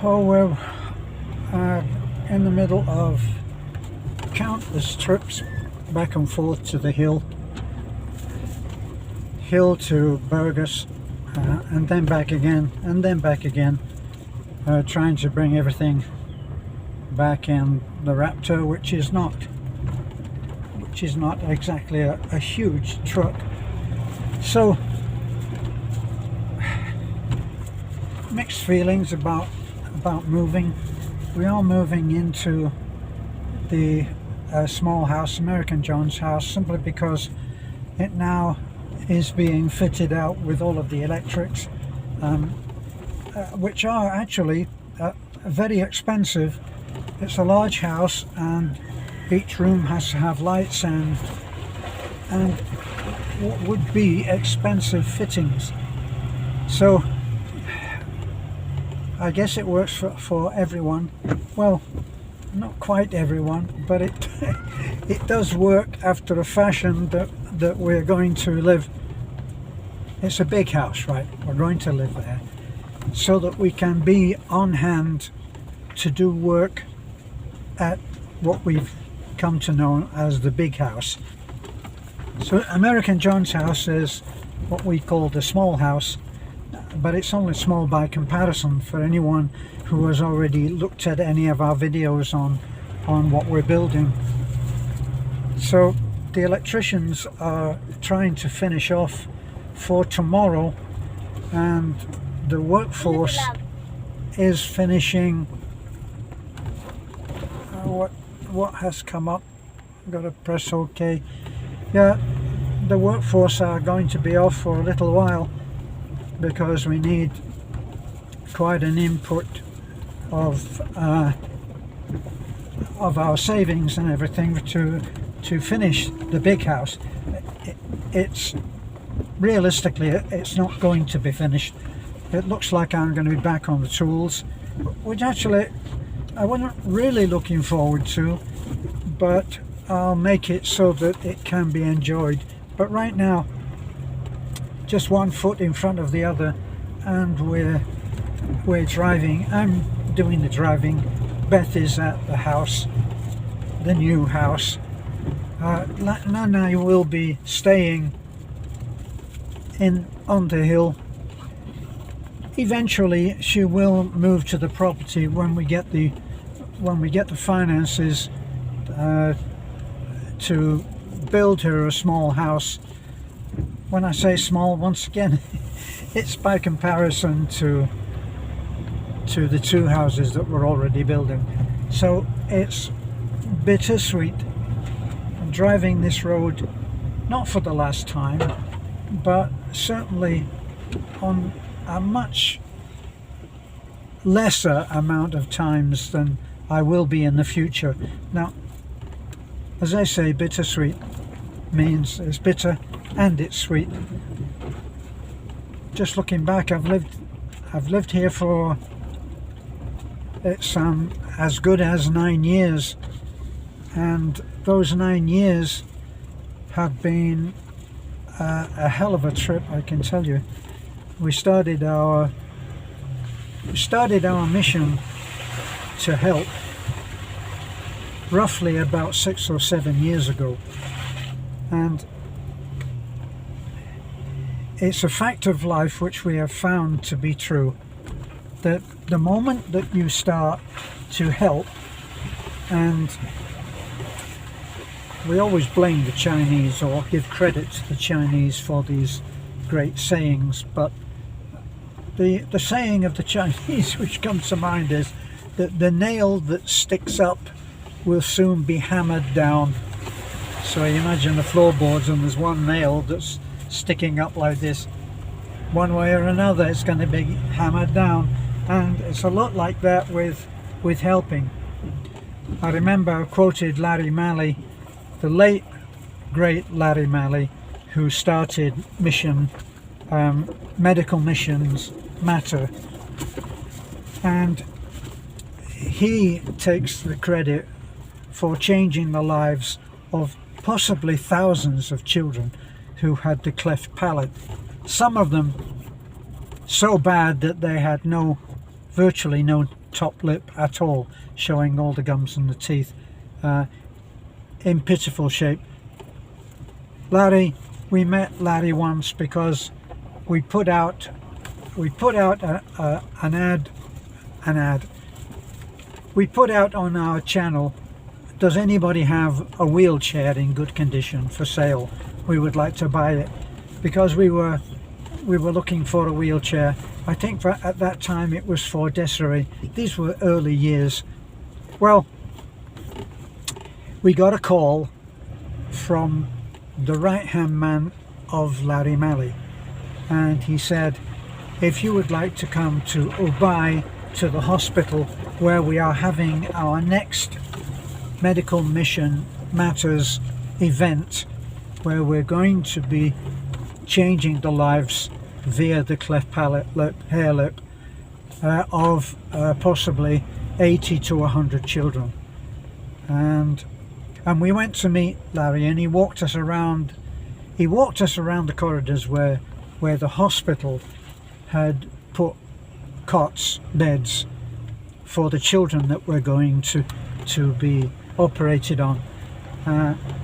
Oh, we're in the middle of countless trips back and forth to the hill to Burgos, and then back again, and then back again, trying to bring everything back in the Raptor, which is not exactly a huge truck. So mixed feelings about moving. We are moving into the small house, American John's house, simply because it now is being fitted out with all of the electrics, which are actually very expensive. It's a large house and each room has to have lights and what would be expensive fittings. So I guess it works for everyone. Well, not quite everyone, but it does work after a fashion that we're going to live. It's a big house, right? We're going to live there so that we can be on hand to do work at what we've come to know as the big house. So American John's house is what we call the small house, but it's only small by comparison for anyone who has already looked at any of our videos on what we're building. So the electricians are trying to finish off for tomorrow, and the workforce is finishing. What has come up? I've got to press OK. Yeah, the workforce are going to be off for a little while because we need quite an input of our savings and everything to finish the big house. It's realistically it's not going to be finished. It looks like I'm going to be back on the tools, which actually I wasn't really looking forward to, but I'll make it so that it can be enjoyed. But right now, just one foot in front of the other, and we're driving. I'm doing the driving. Beth is at the house, the new house. Nana will be staying on the hill. Eventually she will move to the property when we get the finances to build her a small house. When I say small, once again, it's by comparison to the two houses that we're already building. So it's bittersweet. I'm driving this road not for the last time, but certainly on a much lesser amount of times than I will be in the future. Now, as I say, bittersweet means it's bitter and it's sweet. Just looking back, I've lived here for it's as good as 9 years, and those 9 years have been a hell of a trip, I can tell you. We started our mission to help roughly about 6 or 7 years ago, and it's a fact of life which we have found to be true, that the moment that you start to help, and we always blame the Chinese or give credit to the Chinese for these great sayings, but the saying of the Chinese which comes to mind is that the nail that sticks up will soon be hammered down. So you imagine the floorboards and there's one nail that's sticking up like this. One way or another it's going to be hammered down, and it's a lot like that with helping. I remember I quoted Larry Malley, the late great Larry Malley, who started Medical Missions Matter, and he takes the credit for changing the lives of possibly thousands of children who had the cleft palate. Some of them so bad that they had virtually no top lip at all, showing all the gums and the teeth, in pitiful shape. Larry, we met Larry once because we put out an ad. We put out on our channel, does anybody have a wheelchair in good condition for sale? We would like to buy it, because we were looking for a wheelchair. I think at that time it was for Desiree. These were early years. Well, we got a call from the right-hand man of Larry Malley, and he said, if you would like to come to Ubay, to the hospital where we are having our next Medical Mission Matters event, where we're going to be changing the lives via the cleft palate hair lip of possibly 80 to 100 children. And we went to meet Larry, and he walked us around the corridors where the hospital had put cots, beds for the children that were going to be operated on.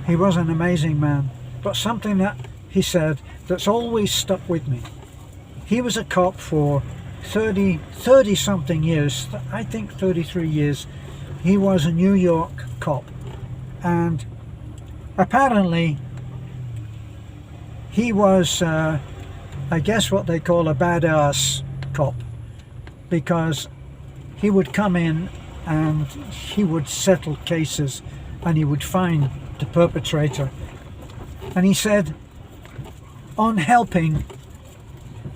He was an amazing man, but something that he said that's always stuck with me. He was a cop for 30 something years, I think 33 years. He was a New York cop, and apparently he was I guess what they call a badass cop, because he would come in and he would settle cases and he would find the perpetrator. And he said, on helping,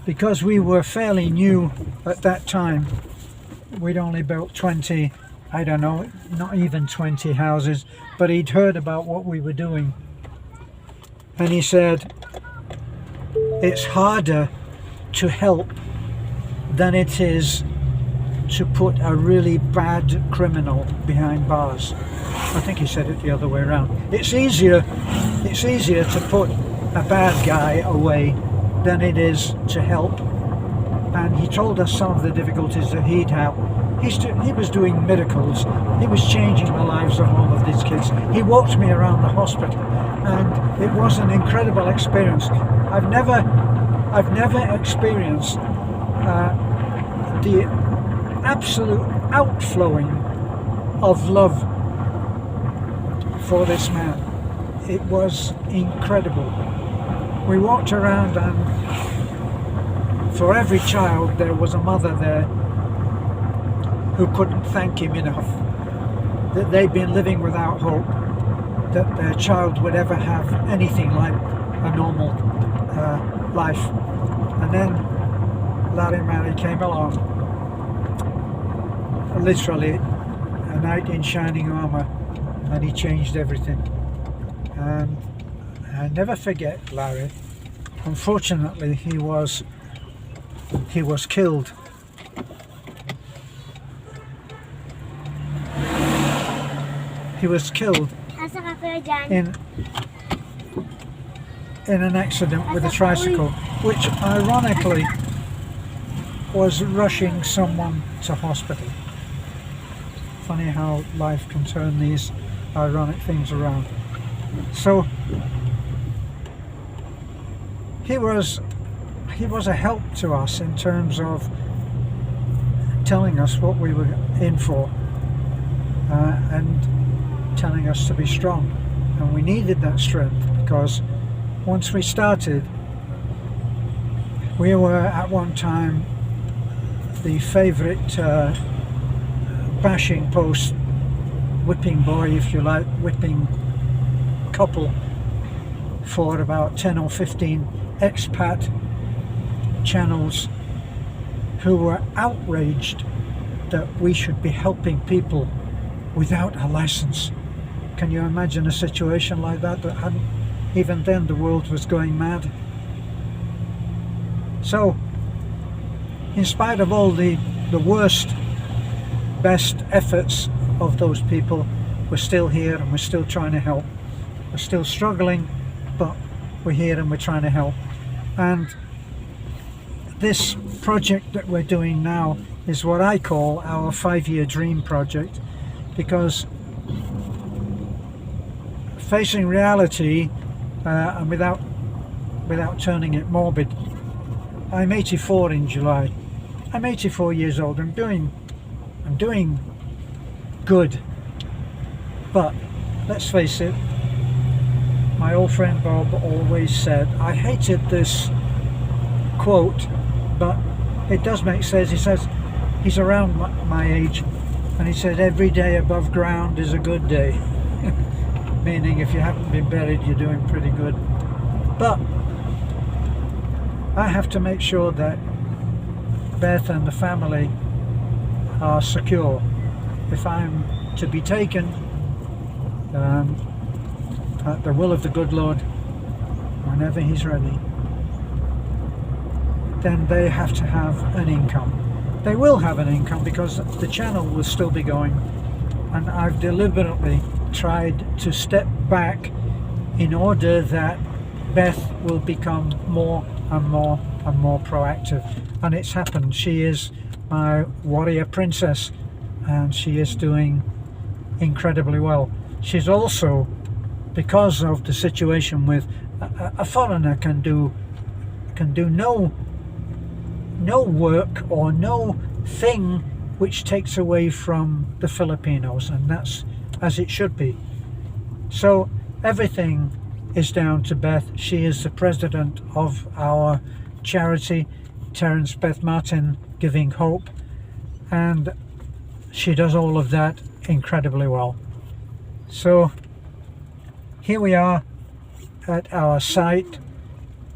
because we were fairly new at that time, we'd only built 20, I don't know, not even 20 houses, but he'd heard about what we were doing. And he said, it's harder to help than it is to put a really bad criminal behind bars. I think he said it the other way around. It's easier to put a bad guy away than it is to help. And he told us some of the difficulties that he'd have. He was doing miracles. He was changing the lives of all of these kids. He walked me around the hospital, and it was an incredible experience. I've never experienced the absolute outflowing of love for this man. It was incredible. We walked around, and for every child there was a mother there who couldn't thank him enough that they'd been living without hope that their child would ever have anything like a normal life. And then Larry Malley came along, literally a knight in shining armour, and he changed everything. And I never forget Larry. Unfortunately, he was killed. He was killed in an accident with a tricycle, which ironically was rushing someone to hospital. Funny how life can turn these ironic things around. So he was a help to us in terms of telling us what we were in for, and telling us to be strong. And we needed that strength, because once we started, we were at one time the favourite bashing post, whipping boy, if you like, whipping couple for about 10 or 15 expat channels who were outraged that we should be helping people without a license. Can you imagine a situation like that? That hadn't, even then the world was going mad. So, in spite of all the worst, best efforts of those people, we're still here and we're still trying to help. We're still struggling, but we're here and we're trying to help. And this project that we're doing now is what I call our 5-year dream project, because facing reality, and without turning it morbid, I'm 84 in July. I'm 84 years old. I'm doing good, but let's face it, my old friend Bob always said, I hated this quote, but it does make sense. He says, he's around my age, and he said every day above ground is a good day. Meaning if you haven't been buried, you're doing pretty good. But I have to make sure that Beth and the family are secure. If I'm to be taken at the will of the good Lord, whenever he's ready, then they have to have an income. They will have an income because the channel will still be going, and I've deliberately tried to step back in order that Beth will become more and more and more proactive, and it's happened. She is my warrior princess, and she is doing incredibly well. She's also, because of the situation with a foreigner can do no work or no thing which takes away from the Filipinos, and that's as it should be. So everything is down to Beth. She is the president of our charity, Terence Beth Martin Giving Hope, and she does all of that incredibly well. So here we are at our site,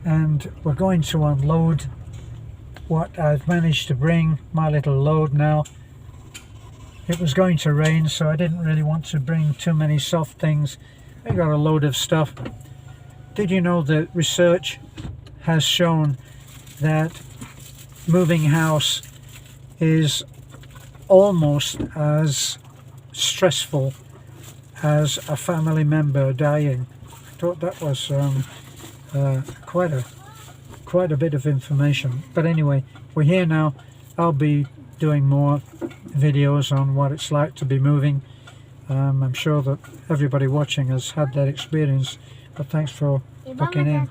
and we're going to unload what I've managed to bring, my little load now. It was going to rain, so I didn't really want to bring too many soft things. I got a load of stuff. Did you know that research has shown that moving house is almost as stressful as a family member dying? I thought that was quite a bit of information. But anyway, we're here now. I'll be doing more videos on what it's like to be moving. I'm sure that everybody watching has had that experience, but thanks for looking in.